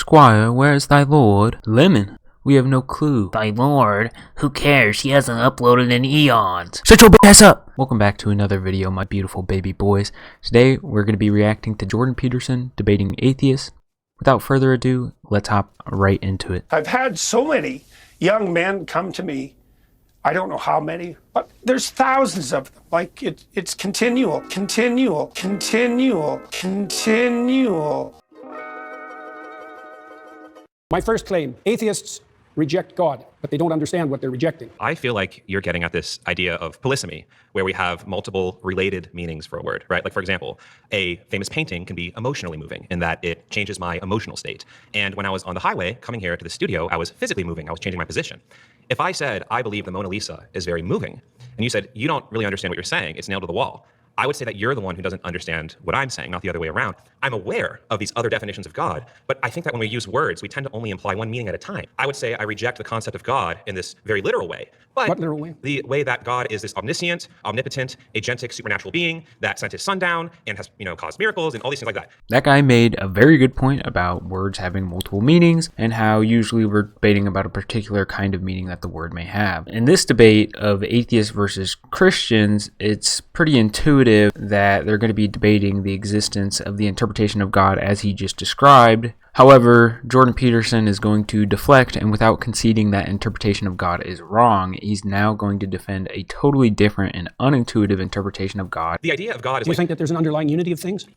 Squire, where is thy lord? Lemon, we have no clue. Thy lord? Who cares? He hasn't uploaded in eons. Shut your ass up! Welcome back to another video, my beautiful baby boys. Today, we're going to be reacting to Jordan Peterson debating atheists. Without further ado, let's hop right into it. I've had so many young men come to me. I don't know how many, but there's thousands of them. Like it's continual. My first claim, atheists reject God, but they don't understand what they're rejecting. I feel like you're getting at this idea of polysemy, where we have multiple related meanings for a word, right? Like, for example, a famous painting can be emotionally moving in that it changes my emotional state. And when I was on the highway coming here to the studio, I was physically moving. I was changing my position. If I said, I believe the Mona Lisa is very moving, and you said, you don't really understand what you're saying, it's nailed to the wall, I would say that you're the one who doesn't understand what I'm saying, not the other way around. I'm aware of these other definitions of God, but I think that when we use words, we tend to only imply one meaning at a time. I would say I reject the concept of God in this very literal way. But what literal way? The way that God is this omniscient, omnipotent, agentic, supernatural being that sent his son down and has, caused miracles and all these things like that. That guy made a very good point about words having multiple meanings and how usually we're debating about a particular kind of meaning that the word may have. In this debate of atheists versus Christians, it's pretty intuitive that they're going to be debating the existence of the interpretation of God as he just described. However, Jordan Peterson is going to deflect, and without conceding that interpretation of God is wrong, he's now going to defend a totally different and unintuitive interpretation of God. The idea of God is... Do you think that there's an underlying unity of things?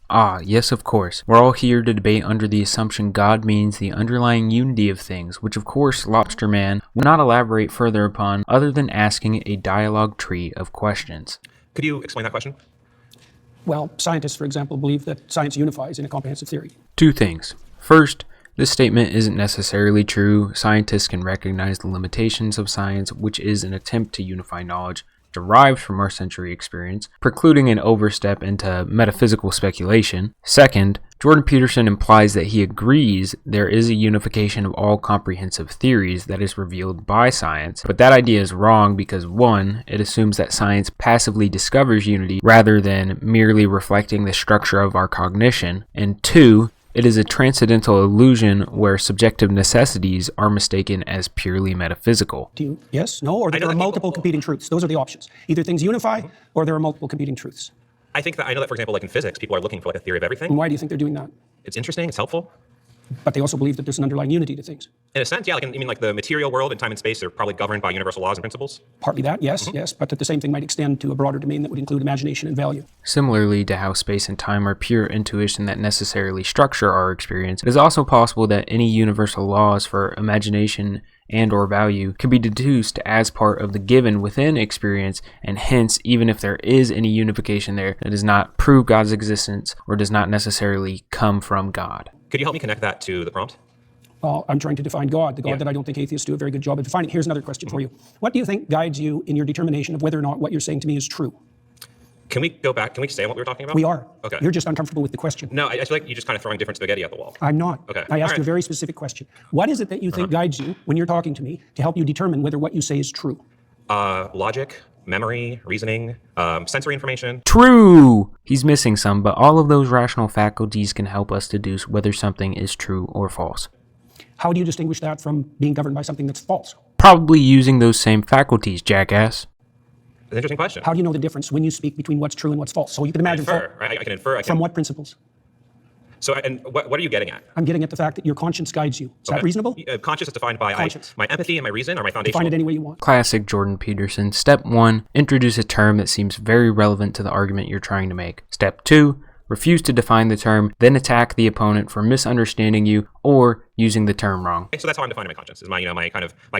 Yes, of course. We're all here to debate under the assumption God means the underlying unity of things, which of course Lobster Man will not elaborate further upon other than asking a dialogue tree of questions. Could you explain that question? Well, scientists, for example, believe that science unifies in a comprehensive theory. Two things. First, this statement isn't necessarily true. Scientists can recognize the limitations of science, which is an attempt to unify knowledge derived from our sensory experience, precluding an overstep into metaphysical speculation. Second, Jordan Peterson implies that he agrees there is a unification of all comprehensive theories that is revealed by science, but that idea is wrong because 1, it assumes that science passively discovers unity rather than merely reflecting the structure of our cognition, and 2, it is a transcendental illusion where subjective necessities are mistaken as purely metaphysical. Do you, yes, no, or there are multiple competing truths? Those are the options. Either things unify, or there are multiple competing truths. I know that, for example, like in physics, people are looking for like a theory of everything. And why do you think they're doing that? It's interesting, it's helpful. But they also believe that there's an underlying unity to things. In a sense, yeah, like the material world and time and space are probably governed by universal laws and principles. Partly that, yes, yes, but that the same thing might extend to a broader domain that would include imagination and value. Similarly to how space and time are pure intuition that necessarily structure our experience, it is also possible that any universal laws for imagination and or value can be deduced as part of the given within experience, and hence, even if there is any unification there, it does not prove God's existence or does not necessarily come from God. Could you help me connect that to the prompt? Well, I'm trying to define God, the God that I don't think atheists do a very good job of defining. Here's another question for you. What do you think guides you in your determination of whether or not what you're saying to me is true? Can we go back? Can we say what we were talking about? We are. Okay. You're just uncomfortable with the question. No, I feel like you're just kind of throwing different spaghetti at the wall. I'm not. Okay. I asked you a very specific question. What is it that you think guides you when you're talking to me to help you determine whether what you say is true? Logic, memory, reasoning, sensory information. True! He's missing some, but all of those rational faculties can help us deduce whether something is true or false. How do you distinguish that from being governed by something that's false? Probably using those same faculties, jackass. That's an interesting question. How do you know the difference when you speak between what's true and what's false? So you can imagine... I can infer. From what principles? So, and what are you getting at? I'm getting at the fact that your conscience guides you. Is that reasonable? Conscience is defined by my empathy and my reason, or my foundational. Define it any way you want. Classic Jordan Peterson. Step 1, introduce a term that seems very relevant to the argument you're trying to make. Step 2, refuse to define the term, then attack the opponent for misunderstanding you or using the term wrong. Okay, so that's how I'm defining my conscience. Is my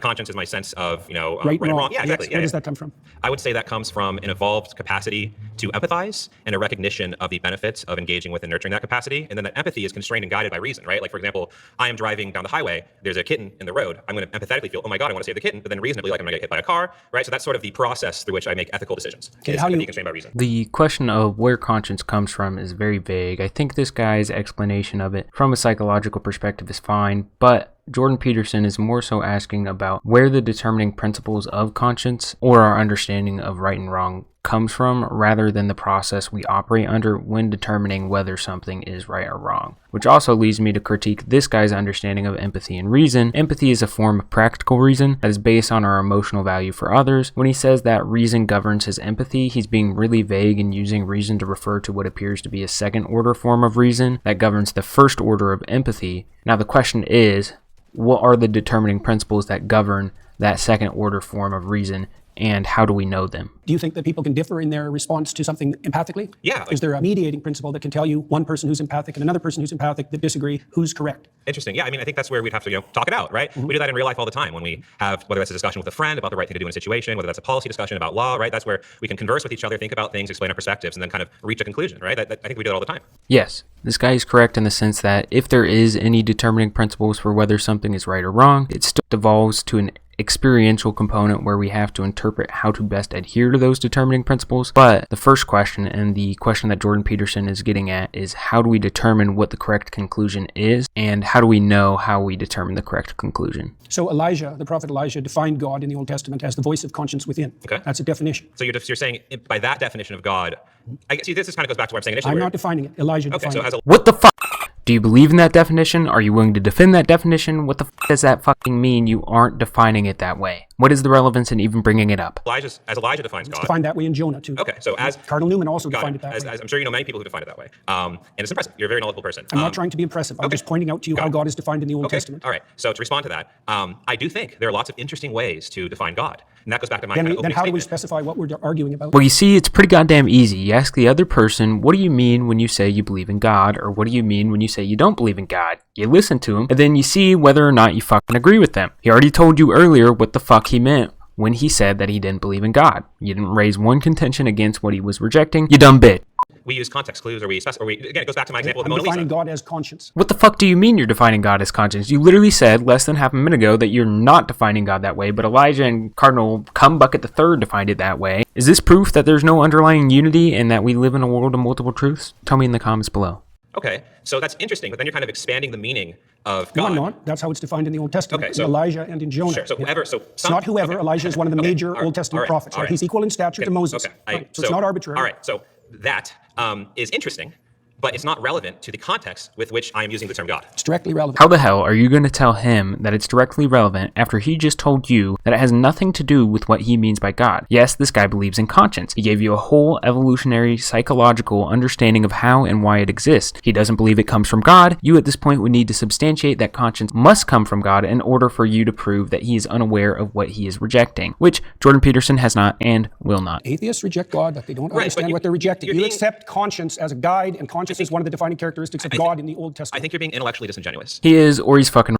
conscience is my sense of right and wrong. Yeah, exactly. Yes. Where does that come from? I would say that comes from an evolved capacity to empathize and a recognition of the benefits of engaging with and nurturing that capacity. And then that empathy is constrained and guided by reason, right? Like, for example, I am driving down the highway, there's a kitten in the road. I'm going to empathetically feel, oh my God, I want to save the kitten, but then reasonably, like, I'm going to get hit by a car, right? So that's sort of the process through which I make ethical decisions. Okay, how do you... constrained by reason. The question of where conscience comes from is very vague. I think this guy's explanation of it from a psychological perspective is fine, but Jordan Peterson is more so asking about where the determining principles of conscience or our understanding of right and wrong comes from rather than the process we operate under when determining whether something is right or wrong. Which also leads me to critique this guy's understanding of empathy and reason. Empathy is a form of practical reason that is based on our emotional value for others. When he says that reason governs his empathy, he's being really vague and using reason to refer to what appears to be a second order form of reason that governs the first order of empathy. Now the question is, what are the determining principles that govern that second order form of reason, and how do we know them? Do you think that people can differ in their response to something empathically? Yeah. Is there a mediating principle that can tell you one person who's empathic and another person who's empathic that disagree, who's correct? Interesting. Yeah, I mean, I think that's where we'd have to, talk it out, right? Mm-hmm. We do that in real life all the time when we have, whether that's a discussion with a friend about the right thing to do in a situation, whether that's a policy discussion about law, right? That's where we can converse with each other, think about things, explain our perspectives, and then kind of reach a conclusion, right? I think we do it all the time. Yes, this guy is correct in the sense that if there is any determining principles for whether something is right or wrong, it still devolves to an experiential component where we have to interpret how to best adhere to those determining principles. But the first question, and the question that Jordan Peterson is getting at, is how do we determine what the correct conclusion is, and how do we know how we determine the correct conclusion? So Elijah, the prophet Elijah, defined God in the Old Testament as the voice of conscience within. Okay. That's a definition. So you're saying by that definition of God, I see this kind of goes back to what I'm saying initially. I'm not defining it. Elijah defined it. What the fuck? Do you believe in that definition? Are you willing to defend that definition? What the fuck does that fucking mean? You aren't defining it that way. What is the relevance in even bringing it up? As Elijah defines God. It's defined that way in Jonah too. Okay, so as Cardinal Newman also defined it that way. As I'm sure you know many people who define it that way. And it's impressive. You're a very knowledgeable person. I'm not trying to be impressive. I'm just pointing out to you how God is defined in the Old Testament. All right. So to respond to that, I do think there are lots of interesting ways to define God. And that goes back to my Then how do we specify what we're arguing about? Well, you see, it's pretty goddamn easy. You ask the other person, what do you mean when you say you believe in God? Or what do you mean when you say you don't believe in God? You listen to him, and then you see whether or not you fucking agree with them. He already told you earlier what the fuck he meant when he said that he didn't believe in God. You didn't raise one contention against what he was rejecting, you dumb bitch. We use context clues, again, it goes back to my example of the I'm Mona Lisa. defining God as conscience. What the fuck do you mean you're defining God as conscience? You literally said less than half a minute ago that you're not defining God that way, but Elijah and Cardinal Cumbucket III defined it that way. Is this proof that there's no underlying unity and that we live in a world of multiple truths? Tell me in the comments below. Okay, so that's interesting, but then you're kind of expanding the meaning of God. No, I'm not. That's how it's defined in the Old Testament. Okay, so in Elijah and in Jonah. Sure. So whoever. So it's not whoever. Okay. Elijah is one of the major Old Testament prophets. Right. He's equal in stature to Moses. Okay. So it's not arbitrary. All right. So that is interesting, but it's not relevant to the context with which I am using the term God. It's directly relevant. How the hell are you going to tell him that it's directly relevant after he just told you that it has nothing to do with what he means by God? Yes, this guy believes in conscience. He gave you a whole evolutionary psychological understanding of how and why it exists. He doesn't believe it comes from God. You at this point would need to substantiate that conscience must come from God in order for you to prove that he is unaware of what he is rejecting, which Jordan Peterson has not and will not. Atheists reject God, but they don't understand what they're rejecting. You accept conscience as a guide, and conscience is one of the defining characteristics of God in the Old Testament. I think you're being intellectually disingenuous. He is, or he's fucking.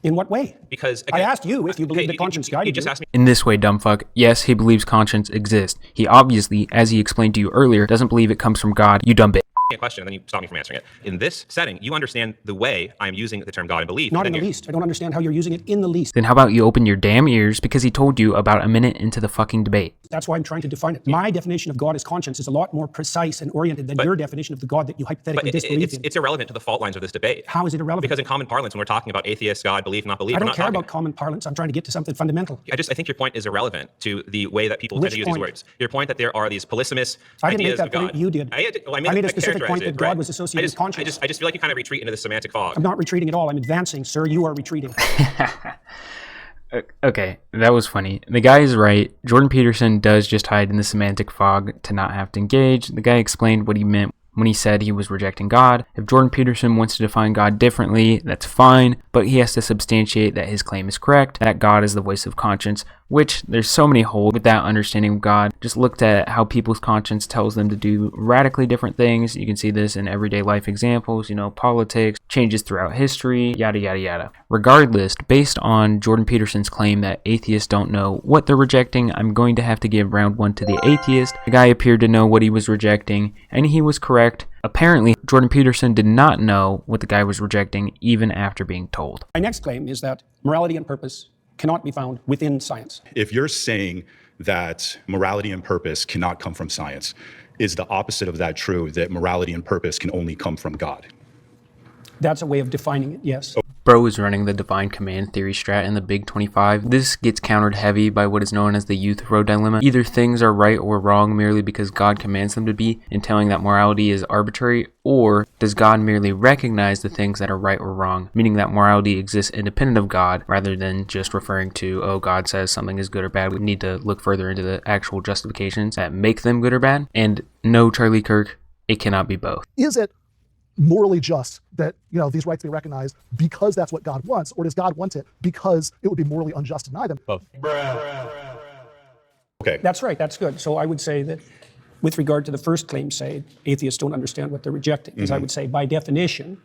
In what way? Because again, I asked you if you believe that conscience guided you. Just asked me. In this way, dumb fuck. Yes, he believes conscience exists. He obviously, as he explained to you earlier, doesn't believe it comes from God. You dumb bitch. A question and then you stop me from answering it. In this setting, you understand the way I'm using the term God and belief. Not in the least. I don't understand how you're using it in the least. Then how about you open your damn ears because he told you about a minute into the fucking debate. That's why I'm trying to define it. My definition of God as conscience is a lot more precise and oriented than your definition of the God that you hypothetically disbelieve in. It's irrelevant to the fault lines of this debate. How is it irrelevant? Because in common parlance, when we're talking about atheist, God, belief, not belief, I don't care about common parlance. I'm trying to get to something fundamental. I think your point is irrelevant to the way that people tend to use these words. Your point that there are these polysemous ideas of God. I didn't make that point. You did. I made a specific point that God was associated with conscience. I just feel like you kind of retreat into this semantic fog. I'm not retreating at all. I'm advancing, sir. You are retreating. Okay, that was funny. The guy is right. Jordan Peterson does just hide in the semantic fog to not have to engage. The guy explained what he meant when he said he was rejecting God. If Jordan Peterson wants to define God differently, that's fine, but he has to substantiate that his claim is correct, that God is the voice of conscience, which there's so many holes with that understanding of God. Just looked at how people's conscience tells them to do radically different things. You can see this in everyday life examples, politics, changes throughout history, yada, yada, yada. Regardless, based on Jordan Peterson's claim that atheists don't know what they're rejecting, I'm going to have to give round one to the atheist. The guy appeared to know what he was rejecting, and he was correct. Apparently, Jordan Peterson did not know what the guy was rejecting even after being told. My next claim is that morality and purpose cannot be found within science. If you're saying that morality and purpose cannot come from science, is the opposite of that true, that morality and purpose can only come from God? That's a way of defining it, yes. Bro is running the divine command theory strat in the Big 25. This gets countered heavy by what is known as the Euthyphro Dilemma. Either things are right or wrong merely because God commands them to be, entailing that morality is arbitrary, or does God merely recognize the things that are right or wrong, meaning that morality exists independent of God, rather than just referring to, oh, God says something is good or bad. We need to look further into the actual justifications that make them good or bad. And no, Charlie Kirk, it cannot be both. Is it morally just that these rights be recognized because that's what God wants, or does God want it because it would be morally unjust to deny them? Both. Okay. That's right. That's good. So I would say that with regard to the first claim, say, atheists don't understand what they're rejecting. Because I would say, by definition,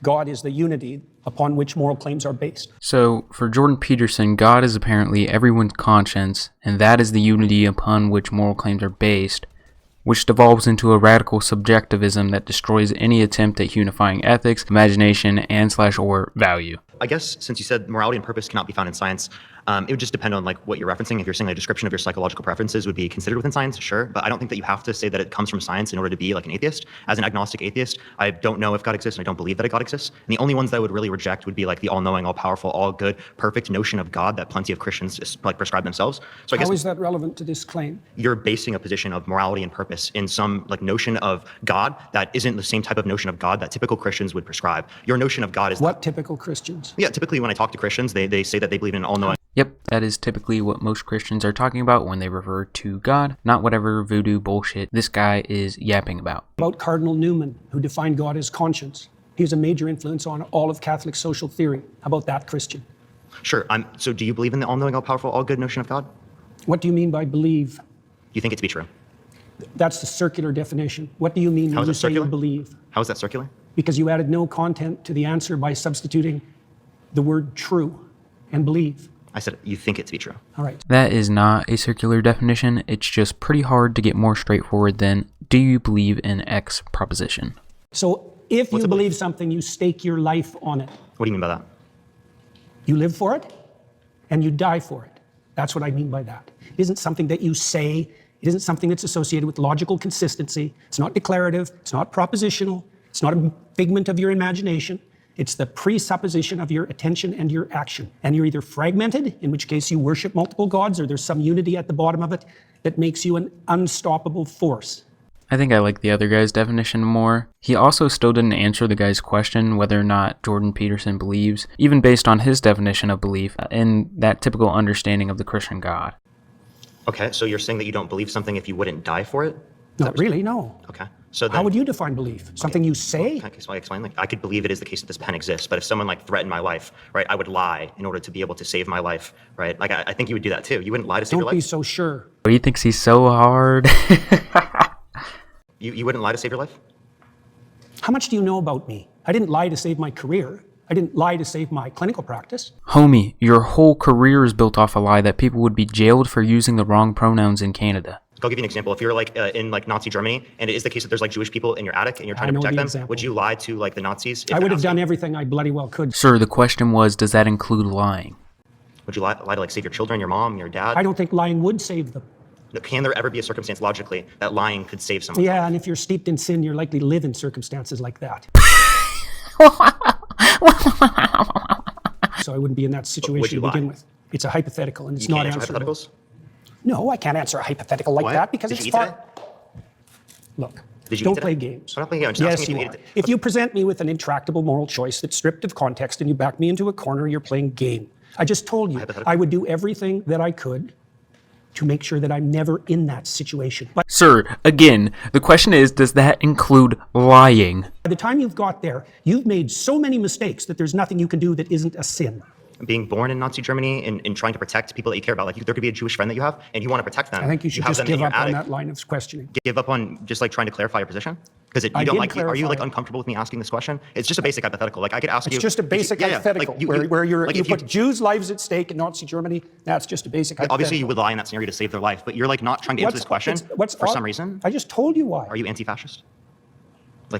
God is the unity upon which moral claims are based. So, for Jordan Peterson, God is apparently everyone's conscience, and that is the unity upon which moral claims are based, which devolves into a radical subjectivism that destroys any attempt at unifying ethics, imagination, and/or value. I guess since you said morality and purpose cannot be found in science, it would just depend on what you're referencing. If you're saying a description of your psychological preferences would be considered within science, sure. But I don't think that you have to say that it comes from science in order to be an atheist. As an agnostic atheist, I don't know if God exists, and I don't believe that God exists. And the only ones that I would really reject would be the all-knowing, all-powerful, all-good, perfect notion of God that plenty of Christians just prescribe themselves. So I guess How is that relevant to this claim? You're basing a position of morality and purpose in some notion of God that isn't the same type of notion of God that typical Christians would prescribe. Your notion of God is what typical Christians? Yeah, typically when I talk to Christians, they say that they believe in an all-knowing. Yep, that is typically what most Christians are talking about when they refer to God, not whatever voodoo bullshit this guy is yapping about. About Cardinal Newman, who defined God as conscience. He was a major influence on all of Catholic social theory. How about that, Christian? Sure. So do you believe in the all-knowing, all-powerful, all-good notion of God? What do you mean by believe? You think it to be true? That's the circular definition. What do you mean when you say you believe? How is that circular? Because you added no content to the answer by substituting the word true and believe. I said you think it to be true. All right. That is not a circular definition. It's just pretty hard to get more straightforward than, do you believe in X proposition? So if you believe something, you stake your life on it. What do you mean by that? You live for it and you die for it. That's what I mean by that. It isn't something that you say. It isn't something that's associated with logical consistency. It's not declarative. It's not propositional. It's not a figment of your imagination. It's the presupposition of your attention and your action. And you're either fragmented, in which case you worship multiple gods, or there's some unity at the bottom of it that makes you an unstoppable force. I think I like the other guy's definition more. He also still didn't answer the guy's question whether or not Jordan Peterson believes, even based on his definition of belief, in that typical understanding of the Christian God. Okay, so you're saying that you don't believe something if you wouldn't die for it? Not really, no. Okay. So then, how would you define belief? Something you say? Okay, so I explain. I could believe it is the case that this pen exists, but if someone threatened my life, right, I would lie in order to be able to save my life, right? I think you would do that too. You wouldn't lie to save your life. Don't be so sure. He thinks he's so hard. You wouldn't lie to save your life? How much do you know about me? I didn't lie to save my career. I didn't lie to save my clinical practice. Homie, your whole career is built off a lie that people would be jailed for using the wrong pronouns in Canada. I'll give you an example. If you're in Nazi Germany, and it is the case that there's Jewish people in your attic and you're trying to protect them, example. would you lie to the Nazis? I would have done everything I bloody well could. Sir, the question was, does that include lying? Would you lie to save your children, your mom, your dad? I don't think lying would save them. No, can there ever be a circumstance logically that lying could save someone? Yeah, and if you're steeped in sin, you're likely to live in circumstances like that. So I wouldn't be in that situation to begin with. It's a hypothetical, and it's not answerable. Hypotheticals? No, I can't answer a hypothetical like that because it's far. Look, don't play games. I'm not playing games. Yes, you are. If you present me with an intractable moral choice that's stripped of context and you back me into a corner, you're playing game. I just told you I would do everything that I could to make sure that I'm never in that situation. But sir, again, the question is, does that include lying? by the time you've got there, you've made so many mistakes that there's nothing you can do that isn't a sin. Being born in Nazi Germany and trying to protect people that you care about, there could be a Jewish friend that you have and you want to protect them. I think you should just give up on that line of questioning. Give up on just trying to clarify your position? Because you don't like, are you uncomfortable with me asking this question? It's just a basic hypothetical. I could ask you. It's just a basic hypothetical where you put Jews' lives at stake in Nazi Germany. That's just a basic hypothetical. Obviously, you would lie in that scenario to save their life, but you're not trying to answer this question for some reason. I just told you why. Are you anti-fascist?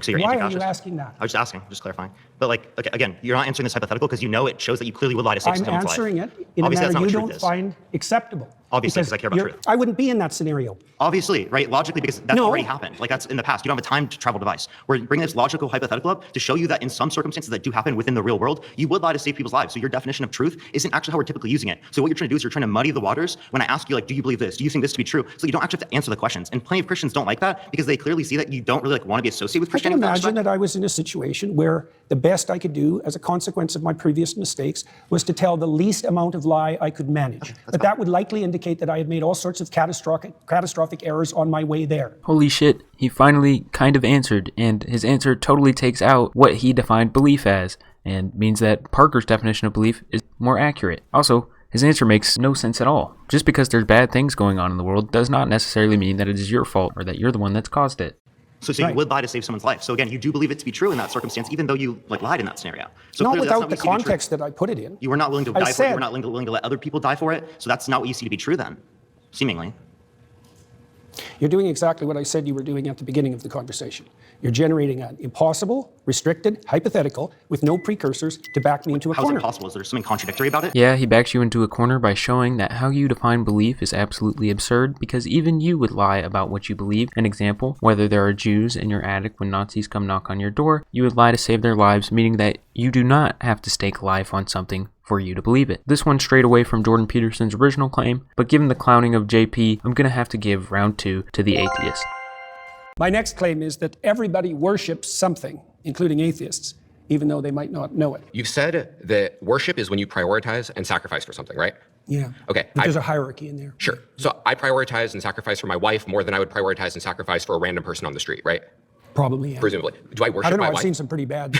So you're Why anti-fascist? are you asking that? I was just asking, just clarifying. But like, okay, again, you're not answering this hypothetical because you know it shows that you clearly would lie to save I'm someone's life. answering it in Obviously, a that's manner not you what don't truth is. find acceptable. Obviously, because I care about truth. I wouldn't be in that scenario. Obviously, right? Logically, because that's No. already happened. Like that's in the past. You don't have a time travel device. We're bringing this logical hypothetical up to show you that in some circumstances that do happen within the real world, you would lie to save people's lives. So your definition of truth isn't actually how we're typically using it. So what you're trying to do is you're trying to muddy the waters when I ask you, like, do you believe this? Do you think this to be true? So you don't actually have to answer the questions. And plenty of Christians don't like that because they clearly see that you don't really like want to be associated with I can Christianity. imagine that I was in a situation where the best I could do as a consequence of my previous mistakes was to tell the least amount of lie I could manage. But that would likely indicate that I had made all sorts of catastrophic errors on my way there. Holy shit, he finally kind of answered, and his answer totally takes out what he defined belief as, and means that Parker's definition of belief is more accurate. Also, his answer makes no sense at all. Just because there's bad things going on in the world does not necessarily mean that it is your fault or that you're the one that's caused it. So you would lie to save someone's life. So again, you do believe it to be true in that circumstance, even though you like lied in that scenario. So Not clearly that's without the what you see to be true. context that I put it in. You were not willing to die for it. said- You were not willing to let other people die for it. So that's not what you see to be true then, seemingly. You're doing exactly what I said you were doing at the beginning of the conversation. You're generating an impossible, restricted, hypothetical with no precursors to back me into a How is corner. it possible? Is there something contradictory about it? Yeah, he backs you into a corner by showing that how you define belief is absolutely absurd because even you would lie about what you believe. An example, whether there are Jews in your attic when Nazis come knock on your door, you would lie to save their lives, meaning that you do not have to stake life on something for you to believe it. This one strayed away from Jordan Peterson's original claim, but given the clowning of JP, I'm gonna have to give round 2 to the atheist. My next claim is that everybody worships something, including atheists, even though they might not know it. You've said that worship is when you prioritize and sacrifice for something, right? Yeah. Okay. But there's a hierarchy in there. Sure. So I prioritize and sacrifice for my wife more than I would prioritize and sacrifice for a random person on the street, right? Probably, yeah. Presumably. Do I worship I don't know, my I've wife? seen some pretty bad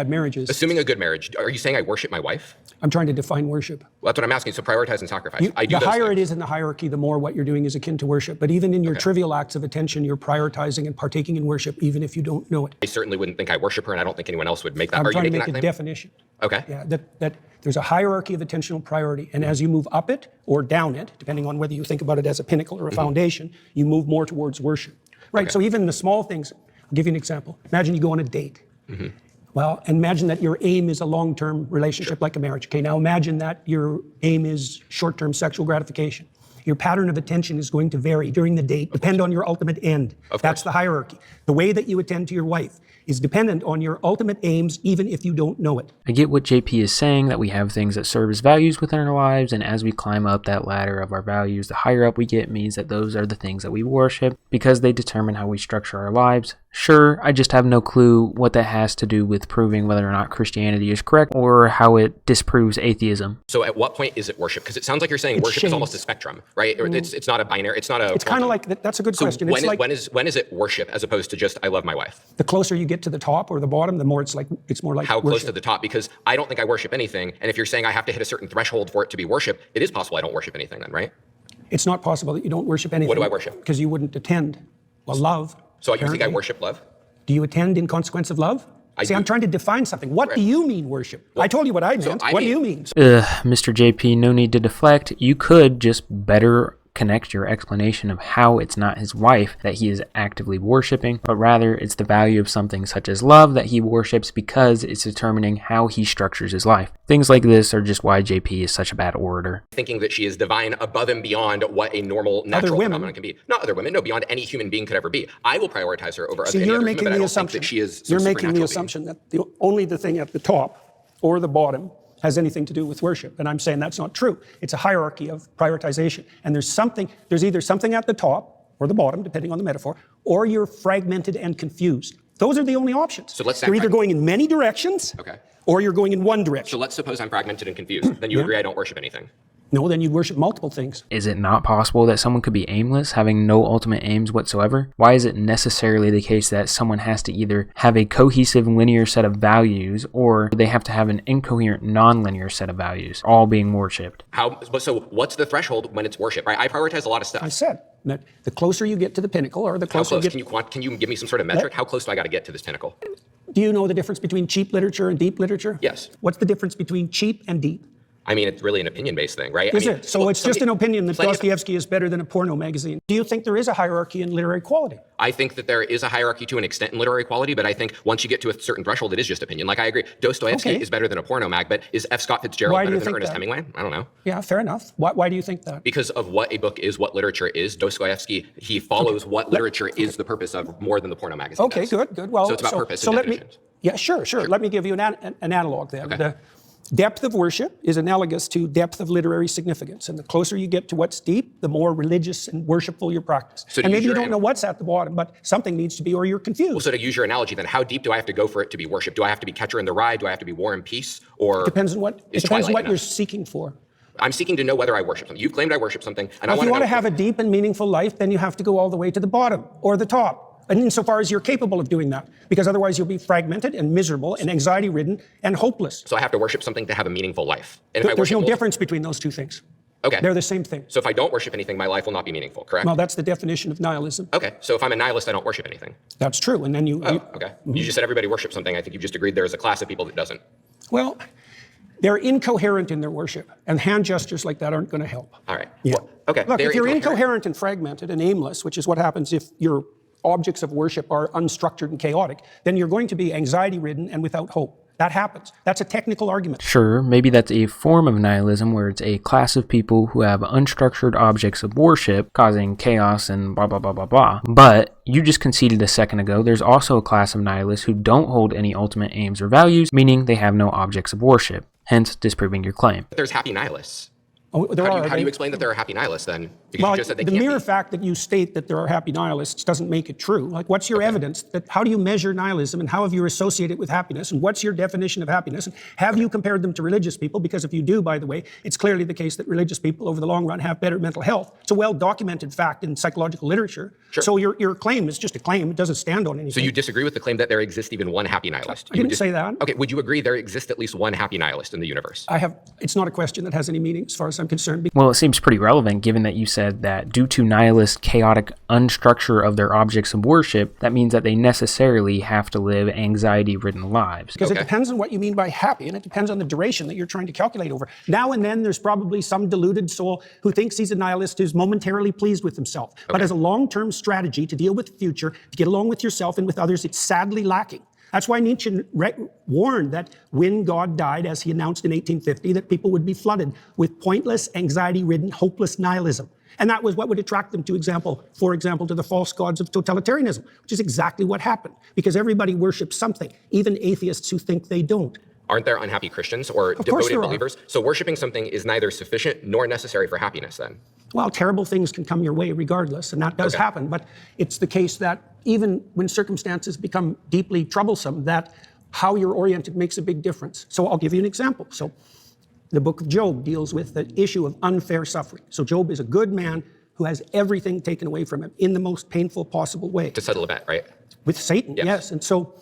marriages. Assuming a good marriage, are you saying I worship my wife? I'm trying to define worship. Well, that's what I'm asking. So prioritize and sacrifice. I do The those higher things. it is in the hierarchy, the more what you're doing is akin to worship. But even in your trivial acts of attention, you're prioritizing and partaking in worship, even if you don't know it. I certainly wouldn't think I worship her, and I don't think anyone else would make that. I'm Are you trying to making make that a claim? definition. Okay. Yeah, that there's a hierarchy of attentional priority. And as you move up it or down it, depending on whether you think about it as a pinnacle or a foundation, you move more towards worship. Right, so even the small things, I'll give you an example. Imagine you go on a date. Well, imagine that your aim is a long-term relationship like a marriage. Okay, now imagine that your aim is short-term sexual gratification. Your pattern of attention is going to vary during the date, depend on your ultimate end. That's the hierarchy. The way that you attend to your wife is dependent on your ultimate aims, even if you don't know it. I get what JP is saying, that we have things that serve as values within our lives, and as we climb up that ladder of our values, the higher up we get means that those are the things that we worship because they determine how we structure our lives. Sure, I just have no clue what that has to do with proving whether or not Christianity is correct or how it disproves atheism. So at what point is it worship? Because it sounds like you're saying It's worship is shades. almost a spectrum, right? Or it's not a binary. It's not a. It's kind of like, that's a good question. It's like When is it worship as opposed to just I love my wife? the closer you get to the top or the bottom, the more it's more like How worship. close to the top? Because I don't think I worship anything. And if you're saying I have to hit a certain threshold for it to be worship, it is possible I don't worship anything then, right? It's not possible that you don't worship anything. What do I worship? Because you wouldn't attend. Well, love. So you think I apparently. worship love? Do you attend in consequence of love? See, do. I'm trying to define something. What do you mean worship? I told you what I meant. What do you mean? Mr. JP, no need to deflect. You could just better connect your explanation of how it's not his wife that he is actively worshiping, but rather it's the value of something such as love that he worships because it's determining how he structures his life. Things like this are just why JP is such a bad orator. Thinking that she is divine above and beyond what a normal natural phenomenon can be. Not other women, no, beyond any human being could ever be. I will prioritize her over So any you're other making human, but I the don't assumption. think that she is some You're making the supernatural assumption that only the thing at the top or the bottom has anything to do with worship. And I'm saying that's not true. It's a hierarchy of prioritization. And there's either something at the top or the bottom, depending on the metaphor, or you're fragmented and confused. Those are the only options. So let's say you're I'm either going in many directions, or you're going in one direction. So let's suppose I'm fragmented and confused. Then you agree I don't worship anything. No, then you'd worship multiple things. Is it not possible that someone could be aimless, having no ultimate aims whatsoever? Why is it necessarily the case that someone has to either have a cohesive linear set of values or they have to have an incoherent non-linear set of values, all being worshipped? So what's the threshold when it's worship? Right? I prioritize a lot of stuff. I said that the closer you get to the pinnacle, or the How closer close? you get... Can you give me some sort of metric? How close do I got to get to this pinnacle? Do you know the difference between cheap literature and deep literature? Yes. What's the difference between cheap and deep? I mean, it's really an opinion-based thing, right? Is I mean, it? So it's just an opinion that plenty of- Dostoevsky is better than a porno magazine. Do you think there is a hierarchy in literary quality? I think that there is a hierarchy to an extent in literary quality, but I think once you get to a certain threshold, it is just opinion. Like, I agree, Dostoevsky is better than a porno mag, but is F. Scott Fitzgerald better than Ernest Hemingway? I don't know. Yeah, fair enough. Why do you think that? Because of what a book is, what literature is. Dostoevsky, he follows what literature is the purpose of more than the porno magazine does. Good. Well, so it's about purpose so and let me, definitions. yeah, sure. Let me give you an analog then. Okay. The depth of worship is analogous to depth of literary significance. And the closer you get to what's deep, the more religious and worshipful your practice. So and maybe you don't know what's at the bottom, but something needs to be, or you're confused. Well, so to use your analogy then, how deep do I have to go for it to be worship? Do I have to be Catcher in the Rye? Do I have to be War and Peace? Or it depends on what, you're seeking for. I'm seeking to know whether I worship something. You've claimed I worship something, and If you want to have a deep and meaningful life, then you have to go all the way to the bottom or the top. And insofar as you're capable of doing that, because otherwise you'll be fragmented and miserable and anxiety-ridden and hopeless. So I have to worship something to have a meaningful life. And if I There's no worship difference between those two things. Okay. They're the same thing. So if I don't worship anything, my life will not be meaningful, correct? Well, that's the definition of nihilism. Okay. So if I'm a nihilist, I don't worship anything. That's true. And then okay. You just said everybody worships something. I think you've just agreed there is a class of people that doesn't. Well, they're incoherent in their worship, and hand gestures like that aren't going to help. All right. Yeah. Well, okay. Look, if you're incoherent and fragmented and aimless, which is what happens if your objects of worship are unstructured and chaotic, then you're going to be anxiety-ridden and without hope. That happens. That's a technical argument. Sure, maybe that's a form of nihilism where it's a class of people who have unstructured objects of worship causing chaos and blah, blah, blah, blah, blah. But you just conceded a second ago, there's also a class of nihilists who don't hold any ultimate aims or values, meaning they have no objects of worship, hence disproving your claim. There's happy nihilists. Oh, How do you explain that there are happy nihilists then? Because well, you just said they the can't mere be. fact that you state that there are happy nihilists doesn't make it true. Like, what's your evidence? How do you measure nihilism, and how have you associated it with happiness? And what's your definition of happiness? And have you compared them to religious people? Because if you do, by the way, it's clearly the case that religious people over the long run have better mental health. It's a well-documented fact in psychological literature. Sure. So your claim is just a claim. It doesn't stand on anything. So you disagree with the claim that there exists even one happy nihilist? I didn't say that. Okay, would you agree there exists at least one happy nihilist in the universe? It's not a question that has any meaning as far as I'm concerned. Well, it seems pretty relevant given that you said that due to nihilist chaotic unstructure of their objects of worship, that means that they necessarily have to live anxiety-ridden lives. Because it depends on what you mean by happy, and it depends on the duration that you're trying to calculate over. Now and then there's probably some deluded soul who thinks he's a nihilist who's momentarily pleased with himself. But as a long-term strategy to deal with the future, to get along with yourself and with others, it's sadly lacking. That's why Nietzsche warned that when God died, as he announced in 1850, that people would be flooded with pointless, anxiety-ridden, hopeless nihilism. And that was what would attract them for example, to the false gods of totalitarianism, which is exactly what happened, because everybody worships something, even atheists who think they don't. Aren't there unhappy Christians or devoted believers? So worshiping something is neither sufficient nor necessary for happiness then? Well, terrible things can come your way regardless, and that does happen. But it's the case that even when circumstances become deeply troublesome, that how you're oriented makes a big difference. So I'll give you an example. So the book of Job deals with the issue of unfair suffering. So Job is a good man who has everything taken away from him in the most painful possible way. To settle a bet, right? With Satan, yes. And so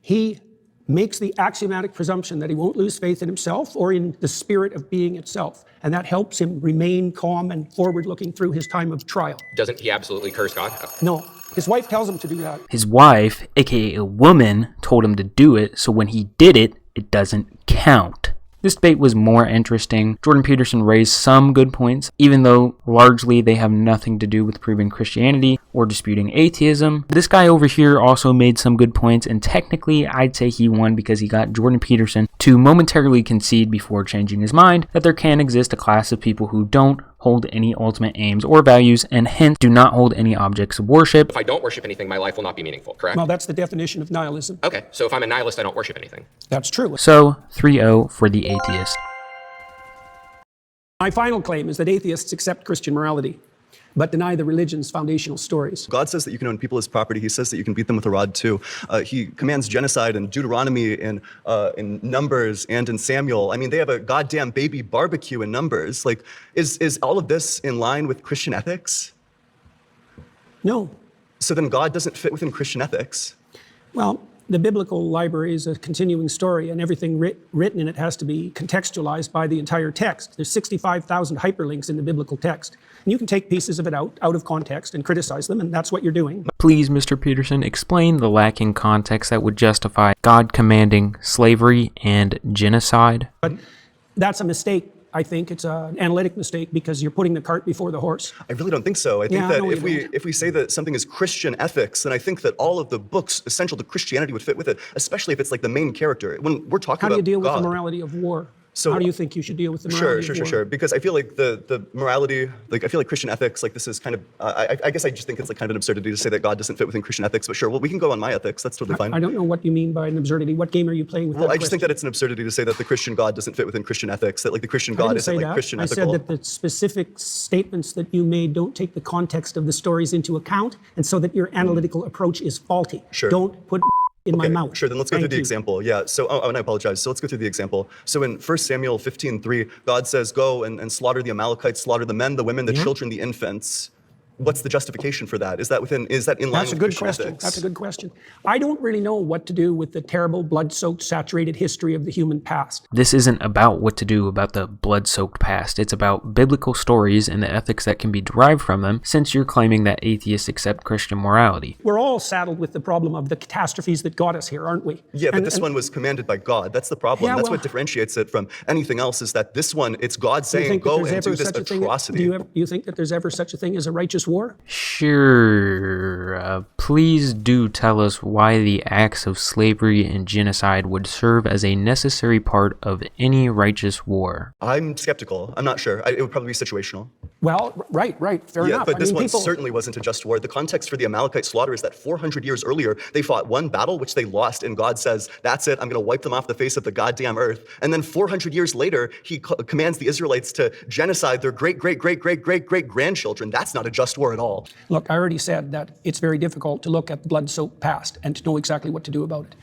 he makes the axiomatic presumption that he won't lose faith in himself or in the spirit of being itself. And that helps him remain calm and forward-looking through his time of trial. Doesn't he absolutely curse God? No. His wife tells him to do that. His wife, aka a woman, told him to do it, so when he did it, it doesn't count. This debate was more interesting. Jordan Peterson raised some good points, even though largely they have nothing to do with proving Christianity or disputing atheism. This guy over here also made some good points, and technically I'd say he won because he got Jordan Peterson to momentarily concede before changing his mind that there can exist a class of people who don't hold any ultimate aims or values, and hence do not hold any objects of worship. If I don't worship anything, my life will not be meaningful, correct? Well, that's the definition of nihilism. Okay, so if I'm a nihilist, I don't worship anything. That's true. So, 3-0 for the atheist. My final claim is that atheists accept Christian morality, but deny the religion's foundational stories. God says that you can own people as property. He says that you can beat them with a rod too. He commands genocide in Deuteronomy, in Numbers, and in Samuel. I mean, they have a goddamn baby barbecue in Numbers. Like, is all of this in line with Christian ethics? No. So then God doesn't fit within Christian ethics. Well, the biblical library is a continuing story, and everything written in it has to be contextualized by the entire text. There's 65,000 hyperlinks in the biblical text. And you can take pieces of it out of context and criticize them, and that's what you're doing. Please, Mr. Peterson, explain the lacking context that would justify God commanding slavery and genocide. But that's a mistake I think it's an analytic mistake because you're putting the cart before the horse. I really don't think so. I think that if we say that something is Christian ethics, then I think that all of the books essential to Christianity would fit with it, especially if it's like the main character. When we're talking about how do you deal with God, the morality of war? So how do you think you should deal with the morality of war? Sure. Because I feel like the morality, like I feel like Christian ethics, like this is kind of, I guess I just think it's like kind of an absurdity to say that God doesn't fit within Christian ethics. But sure, well, we can go on my ethics. That's totally fine. I don't know what you mean by an absurdity. What game are you playing with? Well, I just think that it's an absurdity to say that the Christian God doesn't fit within Christian ethics. That like the Christian God isn't like Christian ethical. I said that the specific statements that you made don't take the context of the stories into account, and so that your analytical approach is faulty. Sure. Don't put in my mouth. Sure, then let's go through the example. Yeah, so, and I apologize. So let's go through the example. So in 1 Samuel 15:3, God says, go and slaughter the Amalekites, slaughter the men, the women, the children, the infants. What's the justification for that? Is that in line with Christian ethics? That's a good question. I don't really know what to do with the terrible blood-soaked, saturated history of the human past. This isn't about what to do about the blood-soaked past. It's about biblical stories and the ethics that can be derived from them, since you're claiming that atheists accept Christian morality. We're all saddled with the problem of the catastrophes that got us here, aren't we? Yeah, but this one was commanded by God. That's the problem. Yeah, that's what differentiates it from anything else, is that this one, it's God saying, go and do this atrocity. Do you think that there's ever such a thing as a righteous war? Sure. Please do tell us why the acts of slavery and genocide would serve as a necessary part of any righteous war. I'm skeptical. I'm not sure. It would probably be situational. Well, right. Fair enough. But this one certainly wasn't a just war. The context for the Amalekite slaughter is that 400 years earlier, they fought one battle, which they lost, and God says, that's it, I'm going to wipe them off the face of the goddamn earth. And then 400 years later, he commands the Israelites to genocide their great-great-great-great-great-great-grandchildren. That's not a just war at all. Look, I already said that it's very difficult to look at the blood-soaked past and to know exactly what to do about it.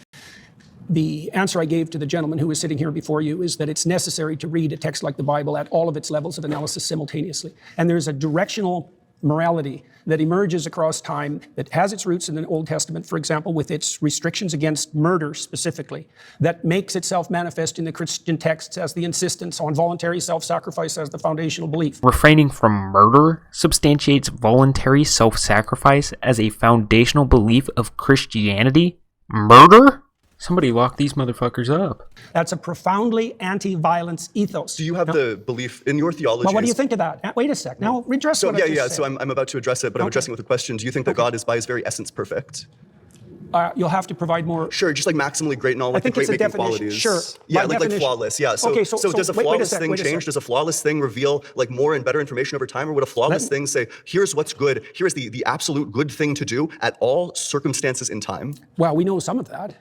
The answer I gave to the gentleman who was sitting here before you is that it's necessary to read a text like the Bible at all of its levels of analysis simultaneously. And there's a directional morality that emerges across time that has its roots in the Old Testament, for example, with its restrictions against murder specifically, that makes itself manifest in the Christian texts as the insistence on voluntary self-sacrifice as the foundational belief. Refraining from murder substantiates voluntary self-sacrifice as a foundational belief of Christianity? Murder? Somebody lock these motherfuckers up. That's a profoundly anti-violence ethos. Do you have the belief in your theology? Well, what do you think of that? Wait a sec. Now, redress what I just said. So I'm about to address it, but I'm addressing it with a question. Do you think that God is by his very essence perfect? You'll have to provide more. Sure, just like maximally great in all like the great making qualities. Sure. Yeah, like flawless. Yeah. So does a flawless thing change? Does a flawless thing reveal like more and better information over time, or would a flawless thing say, here's what's good, here's the absolute good thing to do at all circumstances in time? Well, we know some of that.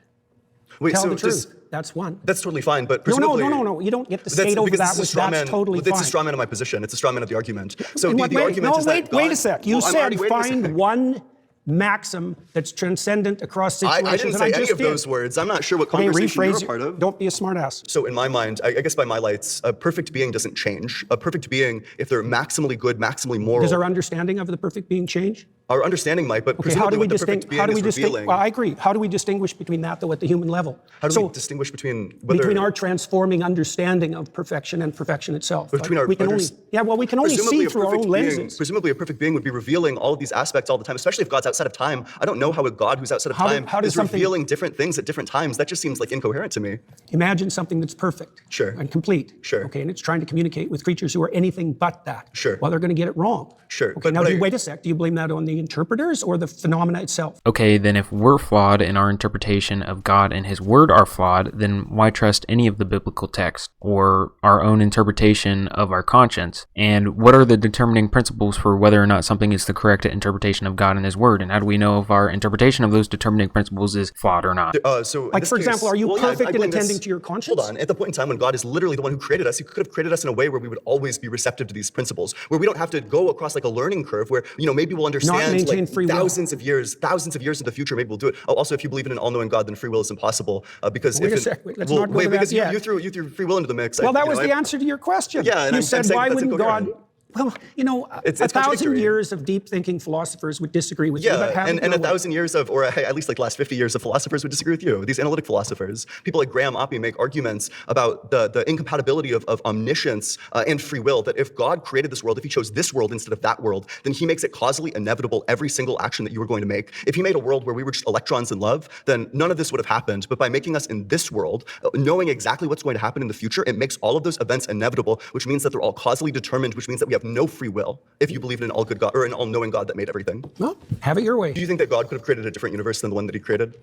Wait, Tell the truth. That's one. That's totally fine, but presumably... No. You don't get to skate over that, which that's totally fine. It's a straw man of my position. It's a straw man of the argument. So the argument is that wait a sec. You said find one maxim that's transcendent across situations. I didn't say any of those words. I'm not sure what conversation you're a part of. Don't be a smartass. So in my mind, I guess by my lights, a perfect being doesn't change. A perfect being, if they're maximally good, maximally moral... Does our understanding of the perfect being change? Our understanding might, but presumably what the perfect being is revealing... Well, I agree. How do we distinguish between that, though, at the human level? How do we distinguish between whether... Between our transforming understanding of perfection and perfection itself. Between our... we can only see through our own lenses. Presumably a perfect being would be revealing all of these aspects all the time, especially if God's outside of time. I don't know how a God who's outside of time is revealing different things at different times. That just seems like incoherent to me. Imagine something that's perfect. Sure. And complete. Sure. Okay, and it's trying to communicate with creatures who are anything but that. Sure. Well, they're going to get it wrong. Sure. Okay, now wait a sec. Do you blame that on the interpreters or the phenomena itself? Okay, then if we're flawed and our interpretation of God and his word are flawed, then why trust any of the biblical text or our own interpretation of our conscience? And what are the determining principles for whether or not something is the correct interpretation of God and his word? And how do we know if our interpretation of those determining principles is flawed or not? For example, are you perfect in attending to your conscience? Hold on. At the point in time when God is literally the one who created us, he could have created us in a way where we would always be receptive to these principles, where we don't have to go across like a learning curve where, maybe we'll understand like thousands of years into the future, maybe we'll do it. Oh, also, if you believe in an all-knowing God, then free will is impossible because let's not go to that yet. You threw free will into the mix. Well, that was the answer to your question. Yeah, and you said, why wouldn't God... Well, you know, It's a thousand contradictory. years of deep thinking philosophers would disagree with you. But Yeah, have it and your a way. thousand years of, or at least like last 50 years of philosophers would disagree with you. These analytic philosophers, people like Graham Oppie make arguments about the incompatibility of omniscience and free will, that if God created this world, if he chose this world instead of that world, then he makes it causally inevitable every single action that you were going to make. If he made a world where we were just electrons in love, then none of this would have happened. But by making us in this world, knowing exactly what's going to happen in the future, it makes all of those events inevitable, which means that they're all causally determined, which means that we have no free will if you believe in an all-good God or an all-knowing God that made everything. Well, have it your way. Do you think that God could have created a different universe than the one that he created?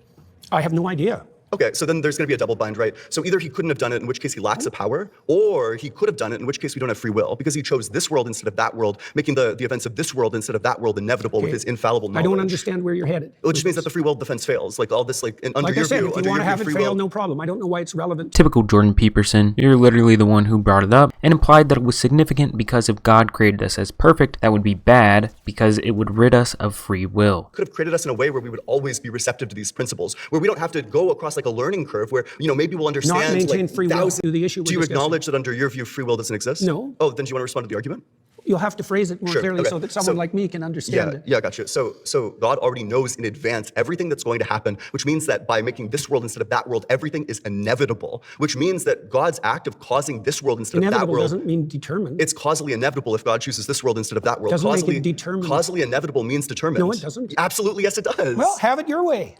I have no idea. Okay, so then there's going to be a double bind, right? So either he couldn't have done it, in which case he lacks the power, or he could have done it, in which case we don't have free will, because he chose this world instead of that world, making the events of this world instead of that world inevitable with his infallible knowledge. I don't understand where you're headed. Which means that the free will defense fails. Like all this, like under Like I your said, view, if you under want your to have view, it free fail, will. no problem. I don't know why it's relevant. Typical Jordan Peterson, you're literally the one who brought it up and implied that it was significant because if God created us as perfect, that would be bad because it would rid us of free will. Could have created us in a way where we would always be receptive to these principles, where we don't have to go across like a learning curve where, you know, maybe we'll understand. Not maintain like, free will to the issue we're Do you discussing. acknowledge that under your view, free will doesn't exist? No. Oh, then do you want to respond to the argument? You'll have to phrase it more Sure, clearly okay. so that someone So- like me can understand it. Yeah, gotcha. So God already knows in advance everything that's going to happen, which means that by making this world instead of that world, everything is inevitable, which means that God's act of causing this world instead of that Inevitable world, doesn't mean determined. it's causally inevitable if God chooses this world instead of that world. Doesn't make it Causally, determined. causally inevitable means determined. No, it doesn't. Absolutely, yes, it does. Well, have it your way.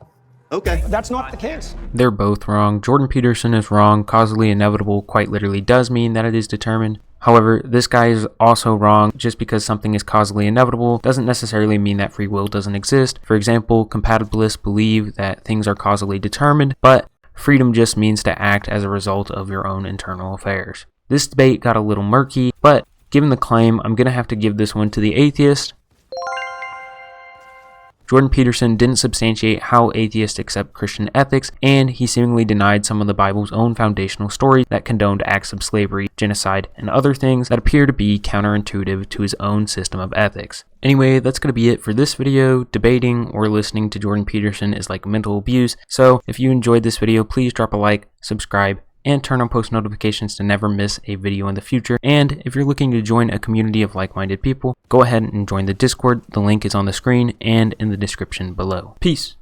Okay. That's not the case. They're both wrong. Jordan Peterson is wrong. Causally inevitable quite literally does mean that it is determined. However, this guy is also wrong. Just because something is causally inevitable doesn't necessarily mean that free will doesn't exist. For example, compatibilists believe that things are causally determined, but freedom just means to act as a result of your own internal affairs. This debate got a little murky, but given the claim, I'm going to have to give this one to the atheist. Jordan Peterson didn't substantiate how atheists accept Christian ethics, and he seemingly denied some of the Bible's own foundational stories that condoned acts of slavery, genocide, and other things that appear to be counterintuitive to his own system of ethics. Anyway, that's going to be it for this video. Debating or listening to Jordan Peterson is like mental abuse, so if you enjoyed this video, please drop a like, subscribe, and turn on post notifications to never miss a video in the future. And if you're looking to join a community of like-minded people, go ahead and join the Discord. The link is on the screen and in the description below. Peace.